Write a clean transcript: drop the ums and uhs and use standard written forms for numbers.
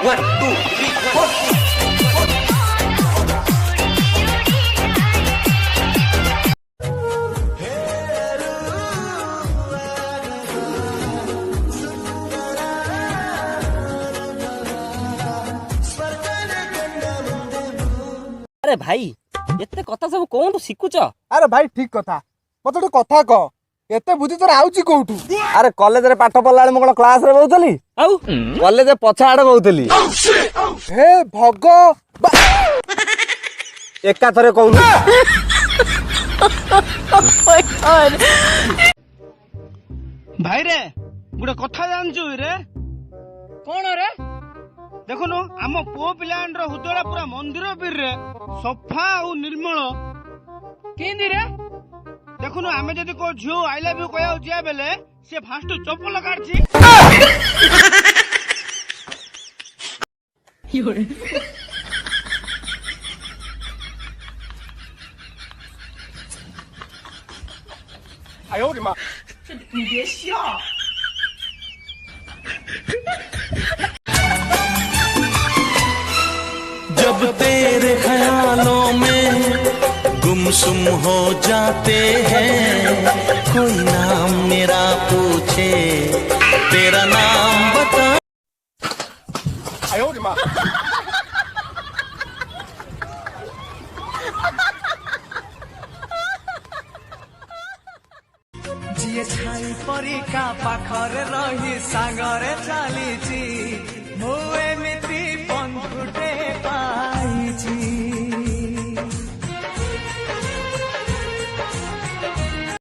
1 2 3 4। अरे भाई एते कथा सब कोन शिखुच? अरे भाई ठीक कथा मत गोटे कथा कह एते बुद्धि तोर आउची कोठू? अरे कॉलेज रे पाठ पढ़ला बेले म क्लास रे बहुतली आउ कॉलेज पछा आड़े बहुतली। हे भग एका थरे कहू भाई रे गोटे कथा जानचु रे? कोन रे? देखुनु आम पुओ पिलान रो हुदड़ा पूरा मंदिर पीर रे सफा और निर्मल केंदी रे? देखुनु आमे जदी को झियो आई लव यू कहया जिया बेले से फास्ट चप्पल काढची। आयो रे मां你别笑。जब तेरे ख्यालों में गुमसुम हो जाते हैं, कोई नाम मेरा पूछे तेरा नाम बता। आयो रे मां जिए छाई परिका पाखरे रही सागरे चालीची